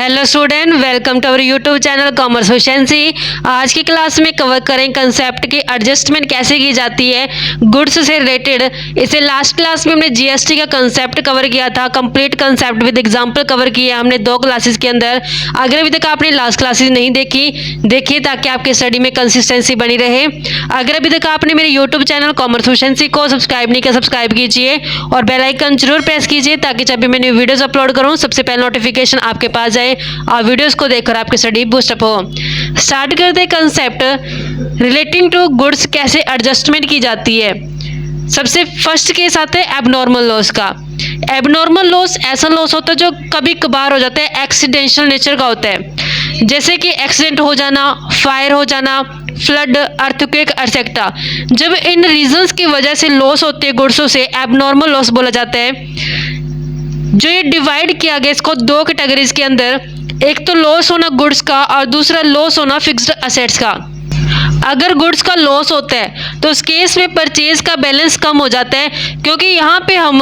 Hello student, welcome to our YouTube channel commerce efficiency. आज की class में cover करें कंसेप्ट की एडजस्टमेंट कैसे की जाती है गुड्स से रिलेटेड। इसे लास्ट क्लास में हमने जीएसटी का कंसेप्ट कवर किया था, complete concept with example cover किया हमने 2 क्लासेस के अंदर। अगर अभी तक आपने लास्ट क्लासेस नहीं देखिए ताकि आपके स्टडी में कंसिस्टेंसी बनी रहे। अगर अभी तक आपने मेरे यूट्यूब चैनल कॉमर्स एफिशिएंसी को सब्सक्राइब नहीं किया, सब्सक्राइब कीजिए और बेल आइकन जरूर प्रेस कीजिए ताकि जब भी मैं न्यू वीडियोस अपलोड करूं सबसे पहले नोटिफिकेशन आपके पास जाए और वीडियोस को देखकर आपकी स्टडी बूस्टअप हो। स्टार्ट करते हैं कंसेप्ट रिलेटिंग टू गुड्स कैसे एडजस्टमेंट की जाती है। सबसे फर्स्ट केस आता है एबनॉर्मल लॉस का। एबनॉर्मल लॉस ऐसा लॉस होता है जो कभी कभार हो जाता है, एक्सीडेंशियल नेचर का होता है, जैसे कि एक्सीडेंट हो जाना, फायर हो जाना, फ्लड, अर्थक्वेक एक्सेट्रा। जब इन रीजंस की वजह से लॉस होती है गुड्सों से, एबनॉर्मल लॉस बोला जाता है। जो ये डिवाइड किया गया इसको 2 कैटेगरीज के अंदर, एक तो लॉस होना गुड्स का और दूसरा लॉस होना फिक्स्ड असेट्स का। अगर गुड्स का लॉस होता है तो उस केस में परचेज का बैलेंस कम हो जाता है, क्योंकि यहाँ पे हम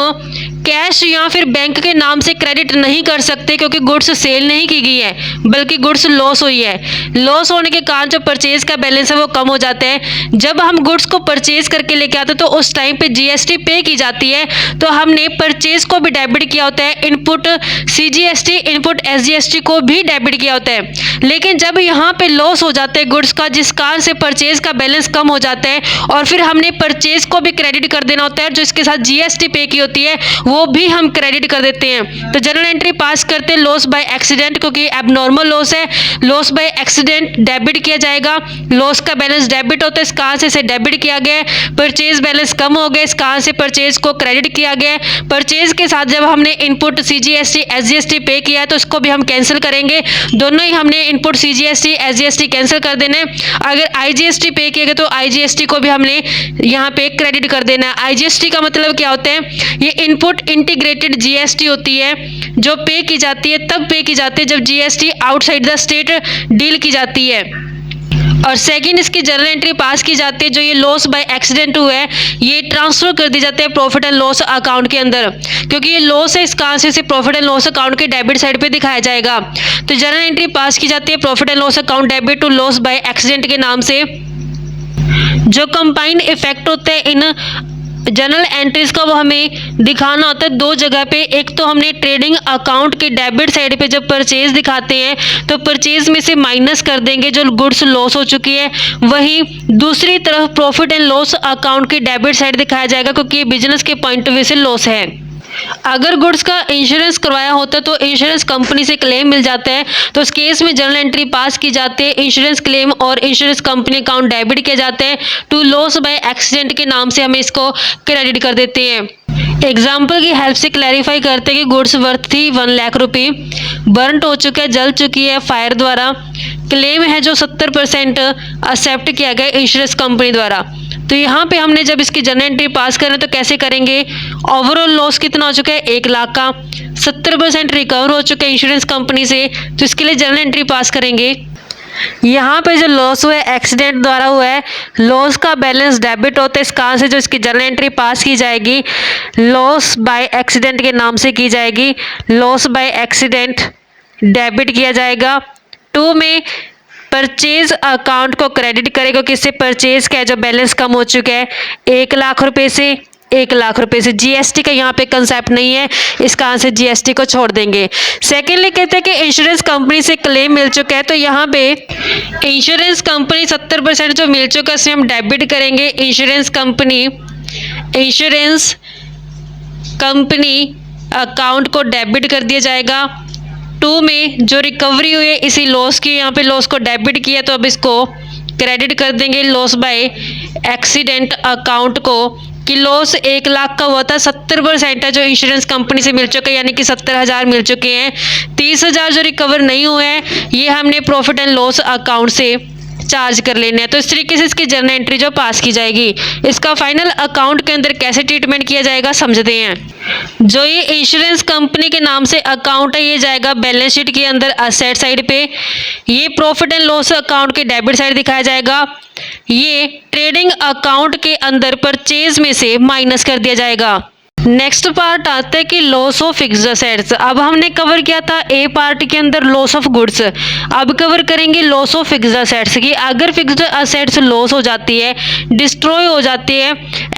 कैश या फिर बैंक के नाम से क्रेडिट नहीं कर सकते क्योंकि गुड्स सेल नहीं की गई है बल्कि गुड्स लॉस हुई है। लॉस होने के कारण जो परचेज का बैलेंस है वो कम हो जाता है। जब हम गुड्स को परचेज करके लेके आते हैं तो उस टाइम पे जीएसटी पे की जाती है, तो हमने परचेज को भी डेबिट किया होता है, इनपुट सीजीएसटी, इनपुट एसजीएसटी को भी डेबिट किया होता है। लेकिन जब यहाँ पे लॉस हो जाता है गुड्स का, जिस कारण से परचेज का बैलेंस कम हो जाता है और फिर हमने परचेज को भी क्रेडिट कर देना होता है, जो इसके साथ जीएसटी पे की होती है वो भी हम क्रेडिट कर देते हैं। तो जनरल एंट्री पास करते हैं लॉस बाय एक्सीडेंट, क्योंकि एबनॉर्मल लॉस है, लॉस बाय एक्सीडेंट डेबिट किया जाएगा। लॉस का बैलेंस डेबिट होता है, इस कारण से इसे डेबिट किया गया है। परचेज बैलेंस कम हो गया, इस कारण से परचेज को क्रेडिट किया गया है। परचेज के साथ जब हमने इनपुट सीजीएसटी एसजीएसटी पे किया है तो इसको भी हम कैंसिल करेंगे। दोनों ही हमने इनपुट सीजीएसटी एसजीएसटी कैंसिल कर देना है। अगर आईजीएसटी पे किया गया तो आईजीएसटी को भी हमने यहाँ पे क्रेडिट कर देना है। आईजीएसटी का मतलब क्या होता है? ये इनपुट इंटीग्रेटेड जीएसटी होती है जो पे की जाती है, तब पे की जाती है जब GST outside the state deal की जाती है। और सेकंड इसकी जनरल एंट्री पास की जाती है, जो ये लॉस बाय एक्सीडेंट हुआ है ये ट्रांसफर कर दी जाती है प्रॉफिट एंड लॉस अकाउंट के अंदर, क्योंकि ये लॉस है, इस कारण से इसे प्रॉफिट एंड लॉस अकाउंट के डेबिट साइड पे दिखाया जाएगा। तो जनरल एंट्री पास की जाती है profit and loss account debit to loss by accident के नाम से। जो कंबाइंड इफेक्ट होते हैं इन जनरल एंट्रीज का वो हमें दिखाना होता है 2 जगह पे। एक तो हमने ट्रेडिंग अकाउंट के डेबिट साइड पे जब परचेज दिखाते हैं तो परचेज में से माइनस कर देंगे जो गुड्स लॉस हो चुकी है, वहीं दूसरी तरफ प्रॉफिट एंड लॉस अकाउंट की डेबिट साइड दिखाया जाएगा, क्योंकि ये बिजनेस के पॉइंट ऑफ व्यू से लॉस है। अगर गुड्स का इंश्योरेंस करवाया होता है तो इंश्योरेंस कंपनी से क्लेम मिल जाता है, तो उस केस में जनरल एंट्री पास की जाती है। इंश्योरेंस क्लेम और इंश्योरेंस कंपनी अकाउंट डेबिट किए जाते हैं टू लॉस बाय एक्सीडेंट के नाम से, हमें इसको क्रेडिट कर देते हैं। एग्जाम्पल की हेल्प से क्लैरिफाई करते हैं कि गुड्स वर्थ थी 1 लाख रुपये, बर्नट हो चुका है, जल चुकी है फायर द्वारा, क्लेम है जो 70% एक्सेप्ट किया गया इंश्योरेंस कंपनी द्वारा। तो यहाँ पे हमने जब इसकी जनरल एंट्री पास करें तो कैसे करेंगे? ओवरऑल लॉस कितना हो चुका है? 1 लाख का, 70% रिकवर हो चुका है इंश्योरेंस कंपनी से, तो इसके लिए जनरल एंट्री पास करेंगे। यहाँ पे जो लॉस हुआ है एक्सीडेंट द्वारा हुआ है, लॉस का बैलेंस डेबिट होता है, इस कारण से जो इसकी जनरल एंट्री पास की जाएगी लॉस बाय एक्सीडेंट के नाम से की जाएगी। लॉस बाय एक्सीडेंट डेबिट किया जाएगा। 2 में परचेज अकाउंट को क्रेडिट करेगा, क्योंकि इससे परचेज का जो बैलेंस कम हो चुका है 1 लाख रुपए से 1 लाख रुपए से। जीएसटी का यहाँ पे कंसेप्ट नहीं है, इस कारण से जीएसटी को छोड़ देंगे। सेकेंडली कहते हैं कि इंश्योरेंस कंपनी से क्लेम मिल चुका है, तो यहाँ पे इंश्योरेंस कंपनी 70% जो मिल चुका है उसमें हम डेबिट करेंगे। इंश्योरेंस कंपनी अकाउंट को डेबिट कर दिया जाएगा। 2 में जो रिकवरी हुई है इसी लॉस की, यहाँ पे लॉस को डेबिट किया तो अब इसको क्रेडिट कर देंगे लॉस बाय एक्सीडेंट अकाउंट को, कि लॉस 1 लाख का हुआ था, 70% है जो इंश्योरेंस कंपनी से मिल चुका है, यानी कि 70,000 मिल चुके हैं। 30,000 जो रिकवर नहीं हुए हैं ये हमने प्रॉफिट एंड लॉस अकाउंट से चार्ज कर लेने हैं। तो इस तरीके से इसकी जनरल एंट्री जो पास की जाएगी, इसका फाइनल अकाउंट के अंदर कैसे ट्रीटमेंट किया जाएगा समझते हैं। जो ये इंश्योरेंस कंपनी के नाम से अकाउंट है ये जाएगा बैलेंस शीट के अंदर असेट साइड पे, ये प्रॉफिट एंड लॉस अकाउंट के डेबिट साइड दिखाया जाएगा, ये ट्रेडिंग अकाउंट के अंदर परचेज में से माइनस कर दिया जाएगा। नेक्स्ट पार्ट आता है कि लॉस ऑफ फिक्स्ड असेट्स। अब हमने कवर किया था ए पार्ट के अंदर लॉस ऑफ गुड्स, अब कवर करेंगे लॉस ऑफ फिक्स्ड असेट्स की अगर फिक्स्ड असेट्स लॉस हो जाती है, डिस्ट्रॉय हो जाती है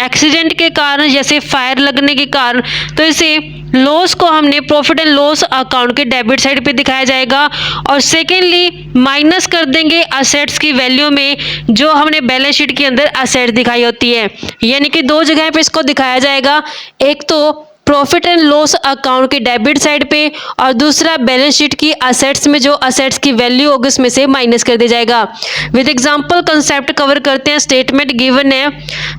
एक्सीडेंट के कारण, जैसे फायर लगने के कारण, तो इसे लॉस को हमने प्रॉफिट एंड लॉस अकाउंट के डेबिट साइड पे दिखाया जाएगा। और सेकेंडली माइनस कर देंगे असेट्स की वैल्यू में जो हमने बैलेंस शीट के अंदर असेट दिखाई होती है, यानी कि दो जगह पे इसको दिखाया जाएगा, एक तो प्रॉफिट एंड लॉस अकाउंट के डेबिट साइड पे और दूसरा बैलेंस शीट की असेट्स में जो असेट्स की वैल्यू होगी उसमें से माइनस कर दिया जाएगा। विद एग्जांपल कंसेप्ट कवर करते हैं। स्टेटमेंट गिवन है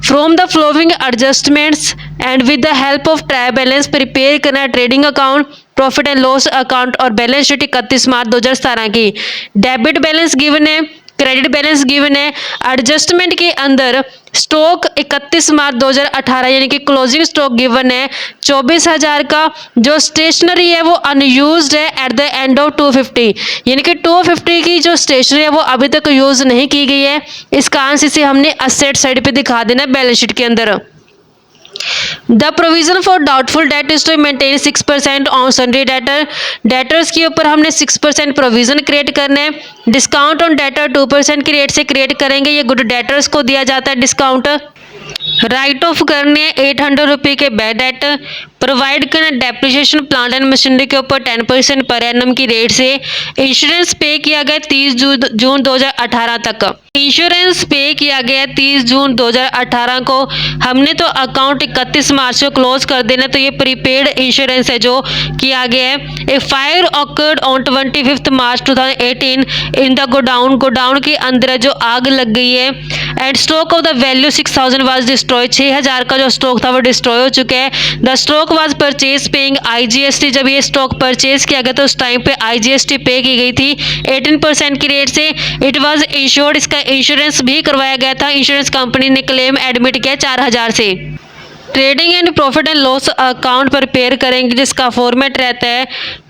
from the following adjustments and with the help of trial balance prepare करना trading account, profit and loss account और बैलेंस शीट 31 मार्च 2017 की। डेबिट बैलेंस गिवन है, क्रेडिट बैलेंस गिवन है। Adjustment के अंदर स्टॉक 31 मार्च 2018 यानी कि क्लोजिंग स्टॉक गिवन है 24,000 का, जो स्टेशनरी है वो अनयूज्ड है एट द एंड ऑफ 250, यानी कि 250 की जो स्टेशनरी है वो अभी तक यूज नहीं की गई है। इस कारण से इसे हमने असेट साइड पे दिखा देना है बैलेंस शीट के अंदर। The provision for doubtful debt is to maintain 6% on sundry debtor. Debtors के ऊपर हमने 6% प्रोविजन क्रिएट करना है। डिस्काउंट ऑन डेटर 2% की रेट से क्रिएट करेंगे, ये गुड डेटर्स को दिया जाता है डिस्काउंट। राइट ऑफ करने हैं 800 रुपये के बैड डेट। प्रोवाइड करना डेप्रिसिएशन प्लांट एंड मशीनरी के ऊपर 10% पर एनम की रेट से। इंश्योरेंस पे किया गया 30 जून 2018 तक। इंश्योरेंस पे किया गया 30 जून 2018 को। हमने तो अकाउंट 31 मार्च को क्लोज कर देना, तो ये प्रीपेड इंश्योरेंस है जो किया गया है। A fire occurred on 25 March 2018 in the godown. Godown के अंदर जो आग लग गई है and stock of the value 6,000 was destroy. 6,000 का जो स्टॉक था वो डिस्ट्रॉय हो चुका है। The stock was purchase paying IGST। जब ये स्टॉक परचेज किया गया तो उस टाइम पे IGST पे की गई थी 18% की रेट से। इट वाज इंश्योर्ड, इसका इंश्योरेंस भी करवाया गया था। इंश्योरेंस कंपनी ने क्लेम एडमिट किया 4,000 से। Trading and profit and loss account prepare करेंगे जिसका फॉर्मेट रहता है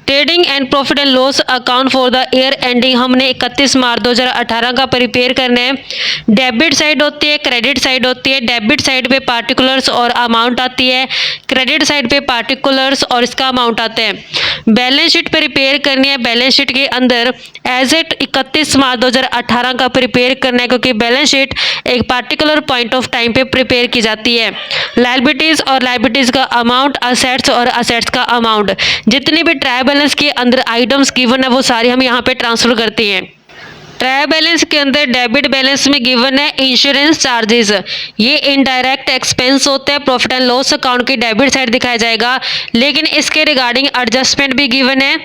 trading and profit and loss account for the year ending. हमने 31 मार्च 2018 का प्रिपेयर करना है। डेबिट साइड होती है, क्रेडिट साइड होती है। डेबिट साइड पे पार्टिकुलर्स और अमाउंट आती है, क्रेडिट साइड पे पार्टिकुलर्स और इसका अमाउंट आता है। बैलेंस शीट प्रिपेयर करनी है। बैलेंस शीट के अंदर एज एट 31 मार्च 2018 का प्रिपेयर करना है, क्योंकि बैलेंस शीट एक पार्टिकुलर पॉइंट ऑफ टाइम पे प्रिपेयर की जाती है। लायबिलिटीज और लायबिलिटीज का अमाउंट, असेट्स और असेट्स का अमाउंट, जितनी भी ट्रायल बैलेंस के अंदर आइटम्स गिवन है वो सारे हम यहाँ पे ट्रांसफर करते हैं। ट्रायल बैलेंस के अंदर डेबिट बैलेंस में गिवन है इंश्योरेंस चार्जेस, ये इनडायरेक्ट एक्सपेंस होता है। प्रॉफिट एंड लॉस अकाउंट की डेबिट साइड दिखाया जाएगा, लेकिन इसके रिगार्डिंग एडजस्टमेंट भी गिवन है।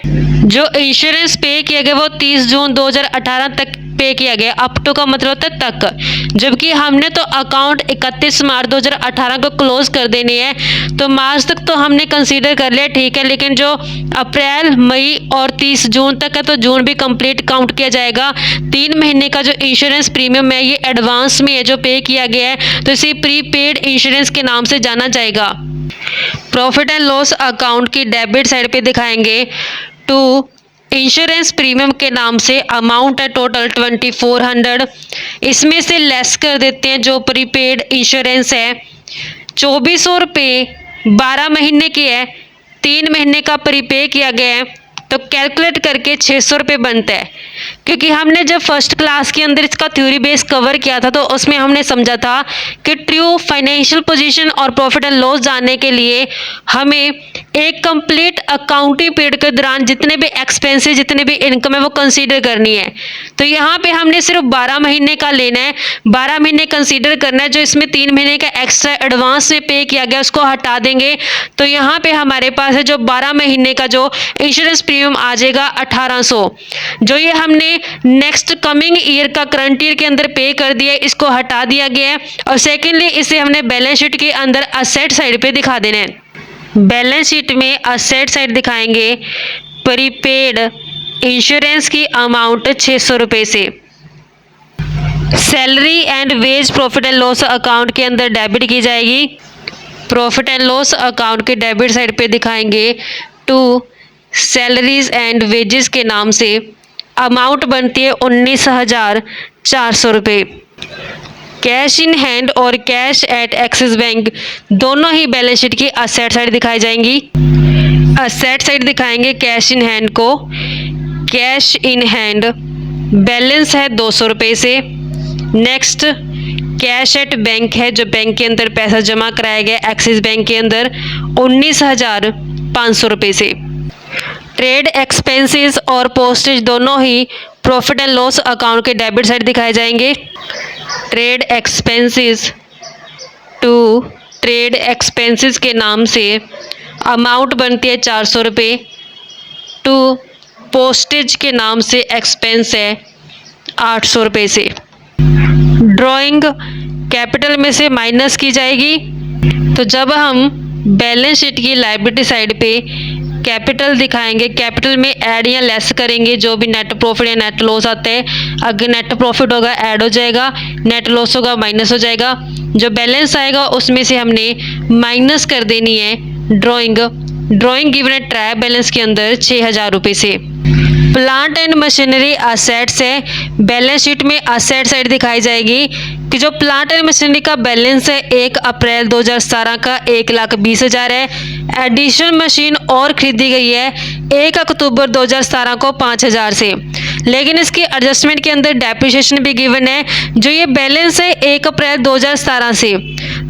जो इंश्योरेंस पे किया गया वो 30 जून 2018 तक पे किया गया, अप टू का मतलब होता है तक, जबकि हमने तो अकाउंट 31 मार्च 2018 को क्लोज कर देनी है, तो मार्च तक तो हमने कंसीडर कर लिया, ठीक है, लेकिन जो अप्रैल, मई और 30 जून तक है तो जून भी कंप्लीट काउंट किया जाएगा। 3 महीने का जो इंश्योरेंस प्रीमियम है ये एडवांस में है जो पे किया गया है, तो इसे प्रीपेड इंश्योरेंस के नाम से जाना जाएगा। प्रॉफिट एंड लॉस अकाउंट की डेबिट साइड पे दिखाएंगे टू इंश्योरेंस प्रीमियम के नाम से अमाउंट है टोटल 2400, इसमें से लेस कर देते हैं जो प्रीपेड इंश्योरेंस है 2400 रुपये 12 महीने की है, 3 महीने का प्रीपे किया गया है, तो कैलकुलेट करके 600 रुपये बनता है। क्योंकि हमने जब फर्स्ट क्लास के अंदर इसका थ्योरी बेस कवर किया था तो उसमें हमने समझा था कि ट्रू फाइनेंशियल पोजीशन और प्रॉफिट एंड लॉस जानने के लिए हमें एक कंप्लीट अकाउंटिंग पीरियड के दौरान जितने भी एक्सपेंसेस, जितने भी इनकम है वो कंसीडर करनी है। तो यहाँ पे हमने सिर्फ 12 महीने का लेना है, 12 महीने कंसीडर करना है। जो इसमें 3 महीने का एक्स्ट्रा एडवांस में पे किया गया उसको हटा देंगे, तो यहाँ पे हमारे पास है जो 12 महीने का जो इंश्योरेंस प्रीमियम आ जाएगा 1800, जो ये हमने नेक्स्ट कमिंग ईयर का करंट ईयर के अंदर पे कर दिया है, इसको हटा दिया गया है। और सेकेंडली इसे हमने बैलेंस शीट के अंदर असेट साइड पे दिखा देना है। बैलेंस शीट में असेट साइड दिखाएंगे प्रीपेड इंश्योरेंस की अमाउंट 600 रुपये से। Salary and wage profit and loss account के अंदर डेबिट की जाएगी। प्रॉफिट एंड लॉस अकाउंट के डेबिट साइड पे दिखाएंगे टू सैलरीज एंड वेजेस के नाम से अमाउंट बनती है 19,400 रुपये। कैश इन हैंड और कैश एट एक्सिस बैंक दोनों ही बैलेंस शीट की असेट साइड दिखाई जाएंगी। असेट साइड दिखाएंगे कैश इन हैंड को। कैश इन हैंड बैलेंस है 200 रुपये से। नेक्स्ट कैश एट बैंक है, जो बैंक के अंदर पैसा जमा कराया गया एक्सिस बैंक के अंदर 19,500 रुपये से। ट्रेड एक्सपेंसेस और पोस्टेज दोनों ही प्रॉफिट एंड लॉस अकाउंट के डेबिट साइड दिखाए जाएंगे। Trade expenses to trade expenses के नाम से अमाउंट बनती है 400 रुपये। टू पोस्टेज के नाम से एक्सपेंस है 800 रुपये से। ड्राइंग कैपिटल में से माइनस की जाएगी। तो जब हम बैलेंस शीट की लायबिलिटी साइड पे कैपिटल दिखाएंगे, कैपिटल में ऐड या लेस करेंगे जो भी नेट प्रॉफिट या नेट लॉस आता है। अगर नेट प्रॉफिट होगा ऐड हो जाएगा, नेट लॉस होगा माइनस हो जाएगा। जो बैलेंस आएगा उसमें से हमने माइनस कर देनी है ड्राइंग। ड्राइंग गिवन है ट्रायल बैलेंस के अंदर 6,000 रुपये से। प्लांट एंड मशीनरी असेट्स है, बैलेंस शीट में असेट साइड दिखाई जाएगी कि जो प्लांट एंड मशीनरी का बैलेंस है 1 अप्रैल 2017 का 1,20,000 है। एडिशनल मशीन और खरीदी गई है 1 अक्टूबर 2017 को 5,000 से। लेकिन इसकी एडजस्टमेंट के अंदर डेप्रिसिएशन भी गिवन है। जो ये बैलेंस है 1 अप्रैल 2017 से,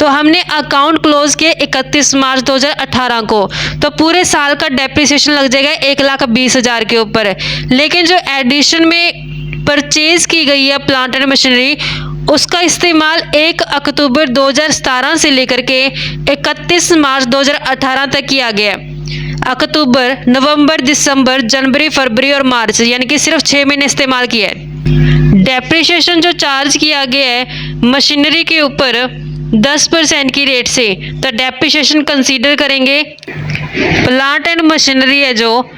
तो हमने अकाउंट क्लोज किए 31 मार्च 2018 को, तो पूरे साल का डेप्रिसिएशन लग जाएगा 1,20,000 के ऊपर। लेकिन जो एडिशन में परचेज की गई है प्लांट एंड मशीनरी, उसका इस्तेमाल 1 अक्टूबर 2017 से लेकर के 31 मार्च 2018 तक किया गया। अक्टूबर, नवंबर, दिसंबर, जनवरी, फरवरी और मार्च, यानी कि सिर्फ 6 महीने इस्तेमाल किया है। डेप्रिसिएशन जो चार्ज किया गया है मशीनरी के ऊपर 10% की रेट से, तो डेप्रिसिएशन कंसीडर करेंगे। प्लांट एंड मशीनरी है जो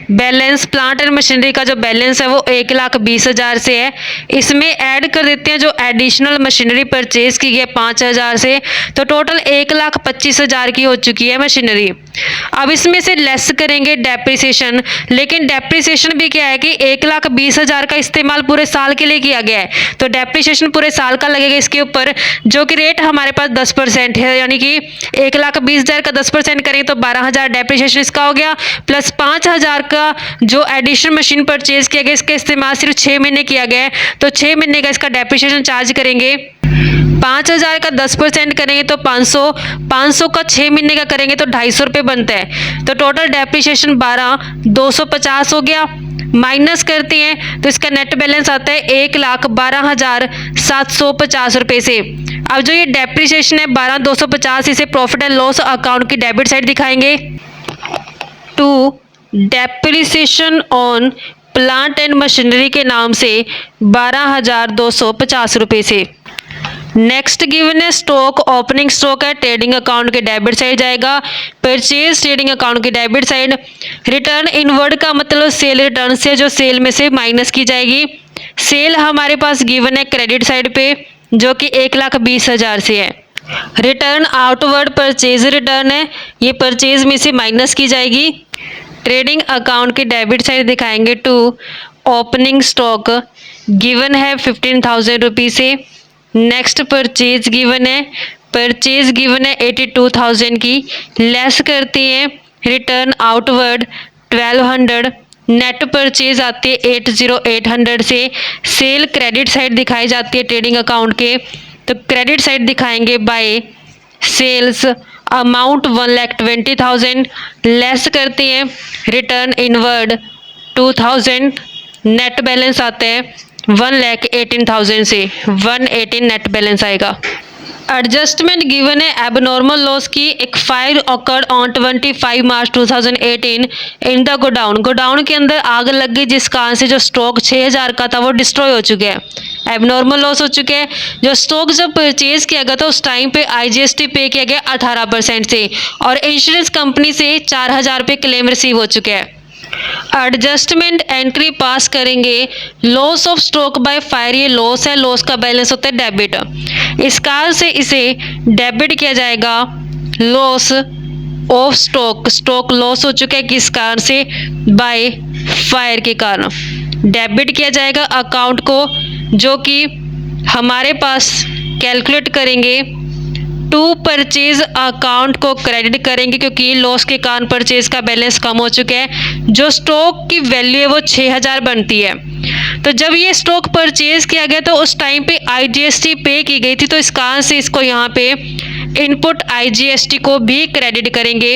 बैलेंस, प्लांट एंड मशीनरी का जो बैलेंस है वो 1,20,000 से है। इसमें ऐड कर देते हैं जो एडिशनल मशीनरी परचेज की गई 5,000 से, तो टोटल 1,25,000 की हो चुकी है मशीनरी। अब इसमें से लेस करेंगे डेप्रिसिएशन, लेकिन डेप्रिसिएशन भी क्या है कि 1,20,000 का इस्तेमाल पूरे साल के लिए किया गया है, तो डेप्रिसिएशन पूरे साल का लगेगा इसके ऊपर, जो कि रेट हमारे पास 10% है। यानी कि 1,20,000 का 10% करें तो 12,000 डेप्रिसिएशन इसका हो गया, प्लस 5,000 का जो एडिशनल मशीन परचेज किया गया, इसका इस्तेमाल सिर्फ 6 महीने किया गया है, तो 6 महीने का इसका डेप्रिसिएशन चार्ज करेंगे। 5,000 का 10% करेंगे तो 500, 500 का 6 महीने का करेंगे तो 250 रुपये बनता है। तो टोटल डेप्रिसिएशन 12,250 हो गया। माइनस करते हैं तो इसका नेट बैलेंस आता है 1,12,750 रुपये से। अब जो ये डेप्रिसिएशन है 12,250, इसे प्रॉफिट एंड लॉस अकाउंट की डेबिट साइड दिखाएंगे। To depreciation on plant and machinery के नाम से 12,250 रुपये से। नेक्स्ट गिवन है स्टॉक, ओपनिंग स्टॉक है, ट्रेडिंग अकाउंट के डेबिट साइड जाएगा। परचेज ट्रेडिंग अकाउंट की डेबिट साइड। रिटर्न इनवर्ड का मतलब सेल रिटर्न से, जो सेल में से माइनस की जाएगी। सेल हमारे पास गिवन है क्रेडिट साइड पे, जो कि 1,20,000 से है। रिटर्न आउटवर्ड परचेज रिटर्न है, ये परचेज में से माइनस की जाएगी। ट्रेडिंग अकाउंट की डेबिट साइड दिखाएंगे। टू ओपनिंग स्टॉक गिवन है 15,000 रुपये से। नेक्स्ट परचेज गिवन है, परचेज गिवन है 82,000 की, लेस करते हैं रिटर्न आउटवर्ड 1,200, नेट परचेज आती है 80,800 से। सेल क्रेडिट साइड दिखाई जाती है ट्रेडिंग अकाउंट के, तो क्रेडिट साइड दिखाएंगे बाय सेल्स अमाउंट 1,20,000, लेस करते हैं रिटर्न इनवर्ड 2,000, नेट बैलेंस आता है 1,18,000 से, 118 नेट बैलेंस आएगा। एडजस्टमेंट गिवन है एबनॉर्मल लॉस की। एक fire occurred on 25 March 2018 in the godown. Godown के अंदर आग लग गई, जिस कारण से जो स्टॉक 6,000 का था वो डिस्ट्रॉय हो चुका है, एबनॉर्मल लॉस हो चुके हैं। जो स्टॉक जब परचेज किया गया था उस टाइम पे IGST पे किया गया 18% से, और इंश्योरेंस कंपनी से 4,000 रुपये क्लेम रिसीव हो चुके हैं। एडजस्टमेंट एंट्री पास करेंगे। Loss of stock by fire, ये लॉस है, लॉस का बैलेंस होता है डेबिट, इस कारण से इसे डेबिट किया जाएगा। Loss of stock, stock loss हो चुका है किस कारण से, बाय फायर के कारण, डेबिट किया जाएगा अकाउंट को, जो कि हमारे पास कैलकुलेट करेंगे, टू परचेज अकाउंट को क्रेडिट करेंगे क्योंकि लॉस के कारण परचेज का बैलेंस कम हो चुका है। जो स्टॉक की वैल्यू है वो 6000 बनती है। तो जब ये स्टॉक परचेज किया गया तो उस टाइम पे आईजीएसटी पे की गई थी, तो इस कारण से इसको यहाँ पे इनपुट आईजीएसटी को भी क्रेडिट करेंगे।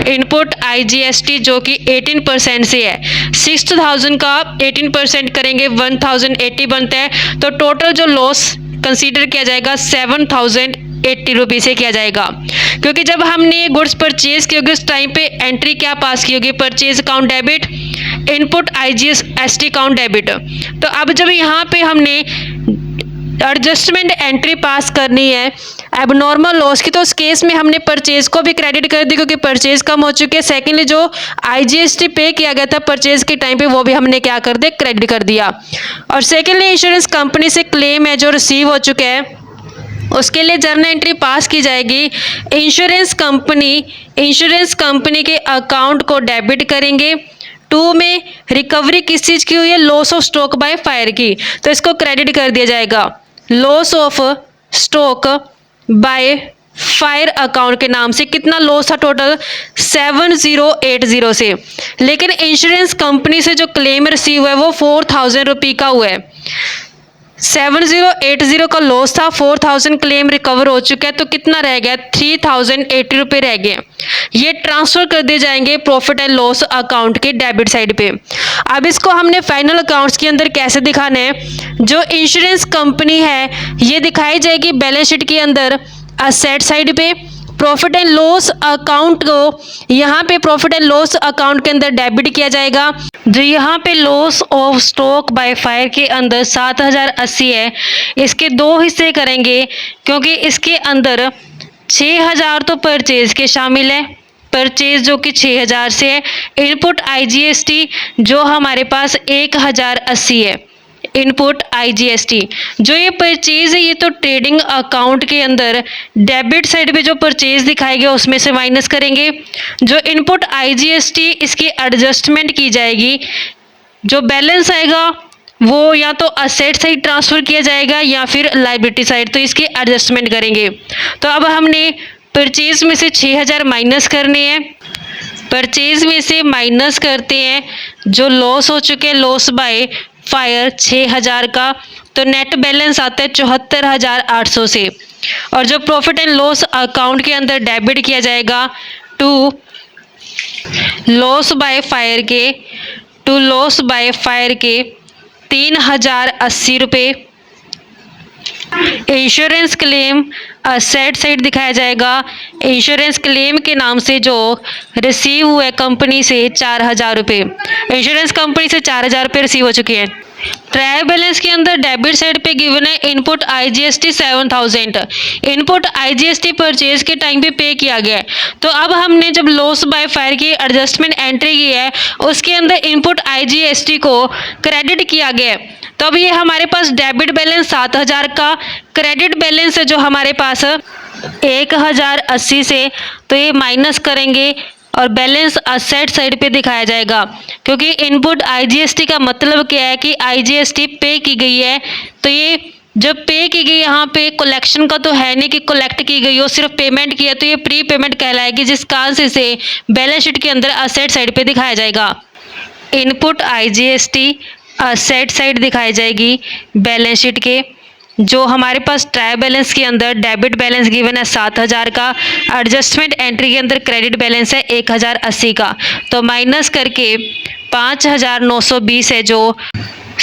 इनपुट आईजीएसटी जो कि 18% से है, 6000 का 18% करेंगे 1080 बनता है। तो टोटल जो लॉस कंसीडर किया जाएगा 7080 रुपीज़ से किया जाएगा, क्योंकि जब हमने गुड्स परचेज की होगी उस टाइम पे एंट्री क्या पास की होगी, purchase account debit, input IGST account debit. तो अब जब यहाँ पे हमने एडजस्टमेंट एंट्री पास करनी है अब नॉर्मल लॉस की, तो उस केस में हमने परचेज को भी क्रेडिट कर दी क्योंकि परचेज कम हो चुके हैं। सेकेंडली जो आईजीएसटी पे किया गया था परचेज के टाइम पे वो भी हमने क्या कर दिया, क्रेडिट कर दिया। और सेकेंडली इंश्योरेंस कंपनी से क्लेम है जो रिसीव हो चुके हैं, उसके लिए जर्नल एंट्री पास की जाएगी। इंश्योरेंस कंपनी के अकाउंट को डेबिट करेंगे। 2 में रिकवरी किस चीज़ की हुई है, loss of stock by fire की, तो इसको क्रेडिट कर दिया जाएगा। Loss of stock by fire account के नाम से कितना लॉस था, टोटल 7080 से। लेकिन इंश्योरेंस कंपनी से जो क्लेम रिसीव हुआ है वो 4000 रुपये का हुआ है। 7080 का लॉस था, 4000 क्लेम रिकवर हो चुका है, तो कितना रह गया, 3080 रुपये रह गए। ये ट्रांसफ़र कर दिए जाएंगे प्रॉफिट एंड लॉस अकाउंट के डेबिट साइड पे। अब इसको हमने फाइनल अकाउंट्स के अंदर कैसे दिखाना है, जो इंश्योरेंस कंपनी है ये दिखाई जाएगी बैलेंस शीट के अंदर असेट साइड पे। प्रॉफिट एंड लॉस अकाउंट को यहाँ पे प्रॉफिट एंड लॉस अकाउंट के अंदर डेबिट किया जाएगा। जो यहाँ पे loss of stock by fire के अंदर 7080 है, इसके 2 हिस्से करेंगे क्योंकि इसके अंदर 6000 तो परचेज के शामिल है, परचेज जो कि 6000 से है। इनपुट आईजीएसटी जो हमारे पास 1080 है, इनपुट आईजीएसटी जो ये परचेज है ये तो ट्रेडिंग अकाउंट के अंदर डेबिट साइड पे जो परचेज दिखाया गया उसमें से माइनस करेंगे। जो इनपुट आईजीएसटी इसकी एडजस्टमेंट की जाएगी, जो बैलेंस आएगा वो या तो असेट साइड ट्रांसफ़र किया जाएगा या फिर लाइबिलिटी साइड, तो इसकी एडजस्टमेंट करेंगे। तो अब हमने परचेज में से 6000 माइनस करने हैं, परचेज में से माइनस करते हैं जो लॉस हो चुके हैं लॉस बाय फायर 6000 का, तो नेट बैलेंस आता है 74800 से। और जो प्रॉफिट एंड लॉस अकाउंट के अंदर डेबिट किया जाएगा टू लॉस बाय फायर के 3080 रुपये। इंश्योरेंस क्लेम असेट साइड दिखाया जाएगा, इंश्योरेंस क्लेम के नाम से जो रिसीव हुआ कंपनी से 4000 रुपये, इंश्योरेंस कंपनी से 4000 रुपये रिसीव हो चुके हैं। ट्रायल बैलेंस के अंदर डेबिट साइड पे गिवन है input IGST 7000, input IGST purchase के टाइम पे किया गया है। तो अब हमने जब लॉस बाय फायर की एडजस्टमेंट एंट्री की है उसके अंदर इनपुट आईजीएसटी को क्रेडिट किया गया है, तो अब ये हमारे पास डेबिट बैलेंस 7000 का, क्रेडिट बैलेंस है जो हमारे पास 1080 से, तो ये माइनस करेंगे और बैलेंस असेट साइड पे दिखाया जाएगा। क्योंकि इनपुट आईजीएसटी का मतलब क्या है कि आईजीएसटी पे की गई है, तो ये जब पे की गई यहाँ पे कलेक्शन का तो है नहीं कि कलेक्ट की गई हो, सिर्फ पेमेंट की है, तो ये प्री पेमेंट कहलाएगी, जिस कारण से इसे बैलेंस शीट के अंदर असेट साइड पे दिखाया जाएगा। इनपुट आईजीएसटी असेट साइड दिखाई जाएगी बैलेंस शीट के। जो हमारे पास ट्रायल बैलेंस के अंदर डेबिट बैलेंस गिवन है 7000 का, एडजस्टमेंट एंट्री के अंदर क्रेडिट बैलेंस है 1080 का, तो माइनस करके 5920 है, जो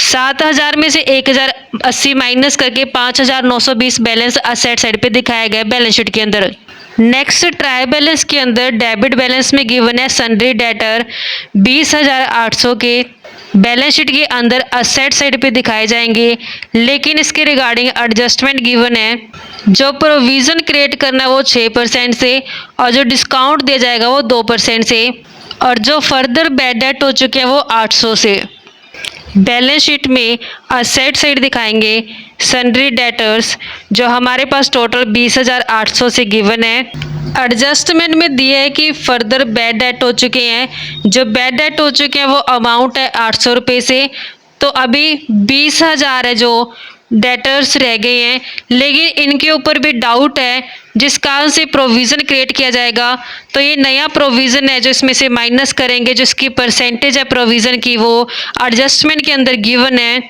7000 में से 1080 माइनस करके 5920 बैलेंस असेट साइड पे दिखाया गया बैलेंस शीट के अंदर। नेक्स्ट ट्रायल बैलेंस के अंदर डेबिट बैलेंस में गिवन है सन्ड्री डेटर 20800 के, बैलेंस शीट के अंदर असेट साइड पे दिखाए जाएंगे, लेकिन इसके रिगार्डिंग एडजस्टमेंट गिवन है। जो प्रोविज़न क्रिएट करना है वो 6% से, और जो डिस्काउंट दिया जाएगा वो 2% से, और जो फर्दर बैड डेट हो चुके हैं वो 800 से। बैलेंस शीट में असेट साइड दिखाएंगे सन्ड्री डेटर्स जो हमारे पास टोटल 20800 से गिवन है। एडजस्टमेंट में दिया है कि फर्दर बैड डेट हो चुके हैं, जो बैड डेट हो चुके हैं वो अमाउंट है 800 रुपये से, तो अभी 20000 है जो डेटर्स रह गए हैं, लेकिन इनके ऊपर भी डाउट है, जिस कारण से प्रोविज़न क्रिएट किया जाएगा। तो ये नया प्रोविज़न है जो इसमें से माइनस करेंगे, जो इसकी परसेंटेज है प्रोविज़न की वो एडजस्टमेंट के अंदर गिवन है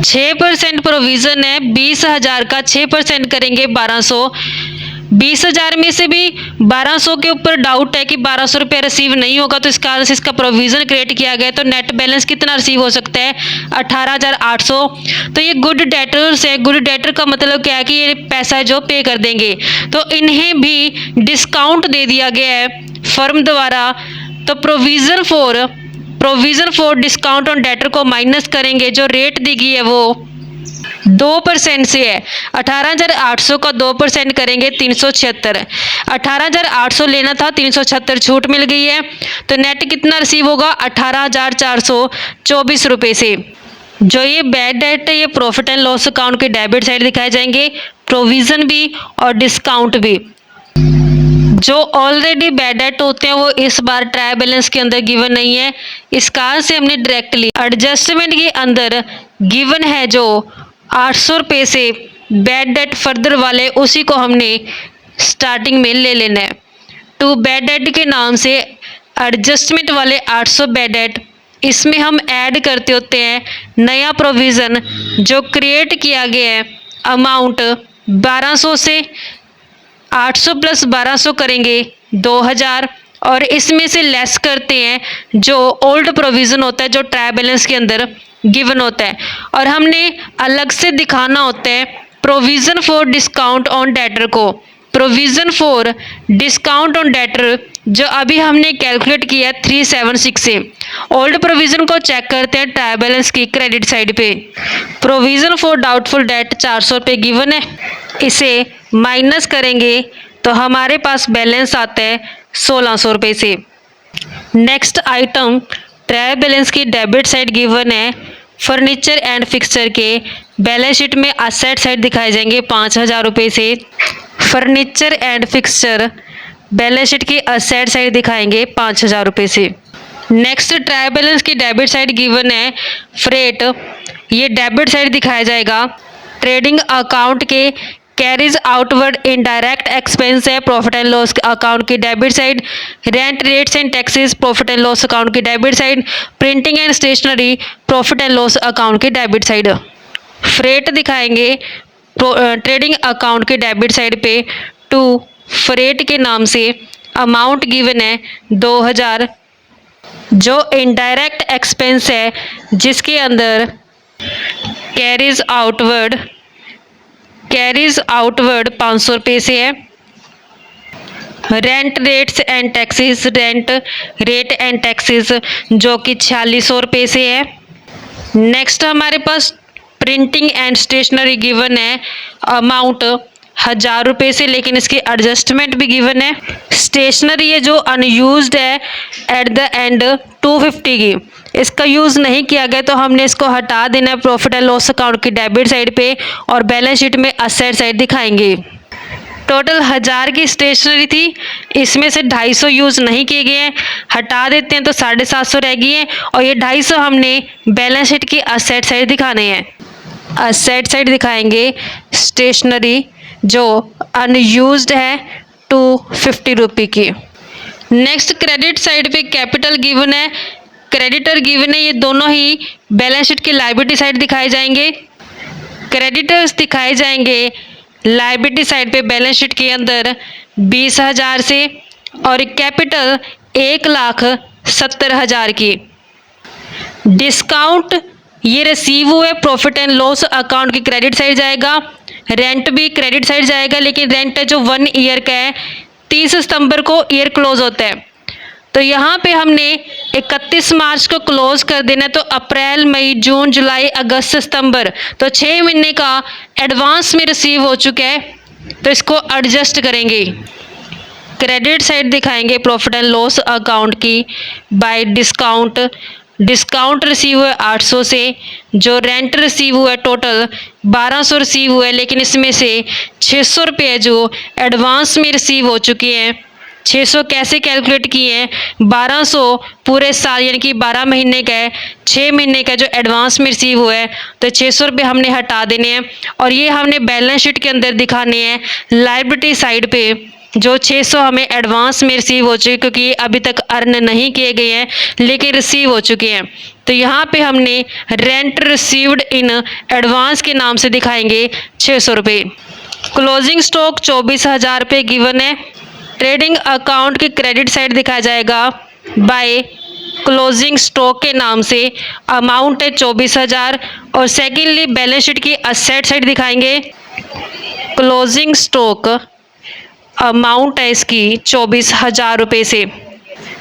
6% प्रोविज़न है। 20,000 का 6% करेंगे 1200। 20,000 में से भी 1200 के ऊपर डाउट है कि 1200 रुपये रिसीव नहीं होगा, तो इस कारण से इसका प्रोविज़न क्रिएट किया गया। तो नेट बैलेंस कितना रिसीव हो सकता है 18,800। तो ये गुड डेटर्स है। गुड डेटर का मतलब क्या है कि ये पैसा जो पे कर देंगे, तो इन्हें भी डिस्काउंट दे दिया गया है फर्म द्वारा। तो provision for discount on debtor को माइनस करेंगे, जो रेट दी गई है वो 2% से है। 18,800 का 2% करेंगे 376। 18,800 लेना था, 376 छूट मिल गई है। तो नेट कितना रिसीव होगा 18,424 रुपये से। जो ये बैड डेट है ये प्रॉफिट एंड लॉस अकाउंट के डेबिट साइड दिखाए जाएंगे, प्रोविज़न भी और डिस्काउंट भी। जो ऑलरेडी बैड डेट होते हैं वो इस बार ट्रायल बैलेंस के अंदर गिवन नहीं है, इस कारण से हमने डायरेक्टली एडजस्टमेंट के अंदर गिवन है जो 800 रुपये से बैड डेट फर्दर वाले, उसी को हमने स्टार्टिंग में ले लेना है। टू बैड डेट के नाम से एडजस्टमेंट वाले 800 बैड डेट, इसमें हम ऐड करते होते हैं नया प्रोविज़न जो क्रिएट किया गया है अमाउंट 1200 से। 800 प्लस 1200 करेंगे 2000, और इसमें से लेस करते हैं जो ओल्ड प्रोविज़न होता है जो ट्रायल बैलेंस के अंदर गिवन होता है, और हमने अलग से दिखाना होता है provision for discount on debtor को। Provision for discount on debtor जो अभी हमने कैलकुलेट किया 376 से। ओल्ड प्रोविज़न को चेक करते हैं ट्रायल बैलेंस की क्रेडिट साइड पे। प्रोविज़न फॉर डाउटफुल डेट 400 रुपये गिवन है, इसे माइनस करेंगे तो हमारे पास बैलेंस आता है 1600 रुपये से। नेक्स्ट आइटम ट्रायल बैलेंस की डेबिट साइड गिवन है। फर्नीचर एंड फिक्सचर के बैलेंस शीट में असेट साइड दिखाए जाएंगे 5,000 रुपये से। Furniture and fixture balance sheet की असेट साइड दिखाएंगे 5,000 रुपये से। नेक्स्ट ट्रायल बैलेंस की डेबिट साइड गिवन है फ्रेट, ये डेबिट साइड दिखाया जाएगा। ट्रेडिंग अकाउंट के कैरीज आउटवर्ड इनडायरेक्ट एक्सपेंस है प्रॉफिट एंड लॉस अकाउंट की debit side. Rent rates and taxes profit and loss account की debit side. Printing and stationery profit and loss account की debit side. Freight दिखाएंगे trading account के debit side पे। To freight के नाम से amount given है 2000, जो इनडायरेक्ट एक्सपेंस है जिसके अंदर कैरीज आउटवर्ड 500 रुपये से है। Rent rates and taxes, rent rate and taxes जो कि 4600 रुपये से है। नेक्स्ट हमारे पास प्रिंटिंग एंड स्टेशनरी गिवन है अमाउंट 1000 रुपये से, लेकिन इसकी एडजस्टमेंट भी गिवन है। स्टेशनरी है जो अनयूज्ड है एट द एंड 250 की, इसका यूज़ नहीं किया गया तो हमने इसको हटा देना है प्रॉफिट एंड लॉस अकाउंट की डेबिट साइड पे, और बैलेंस शीट में असेट साइड दिखाएंगे। टोटल 1000 की स्टेशनरी थी, इसमें से 250 यूज़ नहीं किए गए हैं, हटा देते हैं तो 750 रह गई हैं, और ये 250 हमने बैलेंस शीट की असेट साइड दिखाने हैं। असेट साइड दिखाएंगे स्टेशनरी जो अनयूज्ड है 250 रुपये की। नेक्स्ट क्रेडिट साइड पे कैपिटल गिवन है, क्रेडिटर गिवन है, ये दोनों ही बैलेंस शीट की लायबिलिटी साइड दिखाए जाएंगे। क्रेडिटर्स दिखाए जाएंगे लायबिलिटी साइड पे बैलेंस शीट के अंदर 20,000 से, और कैपिटल 1,70,000 की। डिस्काउंट ये रिसीव हुए प्रॉफिट एंड लॉस अकाउंट की क्रेडिट साइड जाएगा। रेंट भी क्रेडिट साइड जाएगा, लेकिन रेंट है जो 1 ईयर का है, 30 सितंबर को ईयर क्लोज होता है, तो यहाँ पे हमने 31 मार्च को क्लोज कर देना है। तो अप्रैल मई जून जुलाई अगस्त सितंबर, तो 6 महीने का एडवांस में रिसीव हो चुका है, तो इसको एडजस्ट करेंगे। क्रेडिट साइड दिखाएंगे प्रॉफिट एंड लॉस अकाउंट की बाय डिस्काउंट। डिस्काउंट रिसीव हुआ 800 से, जो रेंट रिसीव हुआ टोटल 1200 रिसीव हुआ है, लेकिन इसमें से 600 रुपये जो एडवांस में रिसीव हो चुके हैं 600 कैसे कैलकुलेट किए हैं, 1200 पूरे साल यानी कि 12 महीने का है, 6 महीने का जो एडवांस में रिसीव हुआ है, तो 600 रुपये हमने हटा देने हैं और ये हमने बैलेंस शीट के अंदर दिखाने हैं लायबिलिटी साइड पे जो 600 हमें एडवांस में रिसीव हो चुके क्योंकि ये अभी तक अर्न नहीं किए गए हैं लेकिन रिसीव हो चुके हैं। तो यहाँ पे हमने रेंट रिसीव्ड इन एडवांस के नाम से दिखाएंगे 600 रुपये। क्लोजिंग स्टॉक 24,000 रुपये गिवन है। ट्रेडिंग अकाउंट की क्रेडिट साइड दिखाया जाएगा बाय क्लोजिंग स्टॉक के नाम से, अमाउंट है 24,000 और सेकेंडली बैलेंस शीट की असेट साइड दिखाएंगे। क्लोजिंग स्टॉक अमाउंट है इसकी 24,000 रुपये से।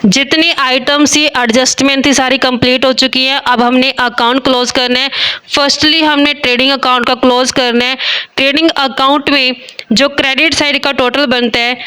जितनी आइटम्स ये एडजस्टमेंट थी सारी कंप्लीट हो चुकी है। अब हमने अकाउंट क्लोज करना है। फर्स्टली हमने ट्रेडिंग अकाउंट का क्लोज करना है। ट्रेडिंग अकाउंट में जो क्रेडिट साइड का टोटल बनता है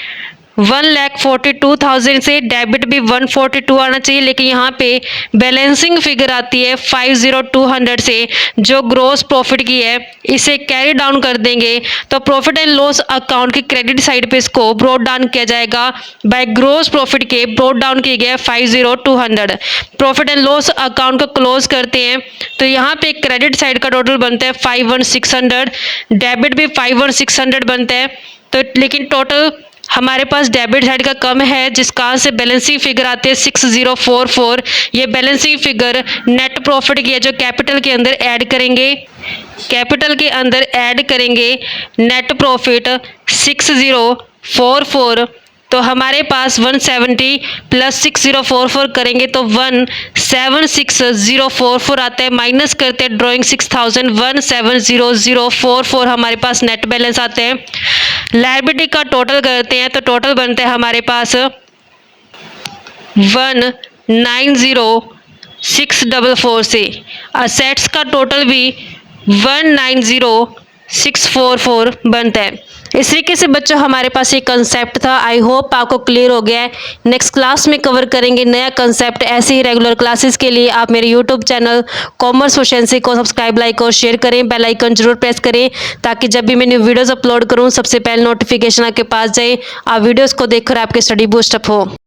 1,42,000 से डेबिट भी 142 आना चाहिए, लेकिन यहाँ पे बैलेंसिंग फिगर आती है 50,200 से जो ग्रोस प्रॉफिट की है, इसे कैरी डाउन कर देंगे तो प्रॉफिट एंड लॉस अकाउंट की क्रेडिट साइड पे इसको ब्रोड डाउन किया जाएगा बाय ग्रोस प्रॉफिट के ब्रोड डाउन किए गए 50,200। प्रॉफिट एंड लॉस अकाउंट को क्लोज करते हैं तो यहाँ पे क्रेडिट साइड का टोटल बनता है 51,600, डेबिट भी 51,600 बनता है। तो लेकिन टोटल हमारे पास डेबिट साइड का कम है जिसका से बैलेंसिंग फिगर आते हैं 6044। ये बैलेंसिंग फिगर नेट प्रॉफिट की है जो कैपिटल के अंदर ऐड करेंगे, कैपिटल के अंदर ऐड करेंगे नेट प्रॉफिट 6044, तो हमारे पास 170 प्लस 6044 करेंगे तो 1,76044 आता है। माइनस करते हैं ड्रॉइंग 6,000, 1,70044 हमारे पास नेट बैलेंस आते हैं। लायबिलिटी का टोटल करते हैं तो टोटल बनता है हमारे पास 1,90,644 से। असेट्स का टोटल भी 1,90,644 बनता है। इस तरीके से बच्चों हमारे पास एक कंसेप्ट था। आई होप आपको क्लियर हो गया है। नेक्स्ट क्लास में कवर करेंगे नया कंसेप्ट। ऐसे ही रेगुलर क्लासेस के लिए आप मेरे यूट्यूब चैनल कॉमर्स प्रोficiency को सब्सक्राइब, लाइक और शेयर करें। बेल आइकन जरूर प्रेस करें ताकि जब भी मैं न्यू वीडियोज़ अपलोड करूं सबसे पहले नोटिफिकेशन आपके पास जाए, आप वीडियोज़ को देखकर आपके स्टडी बूस्टअप हो।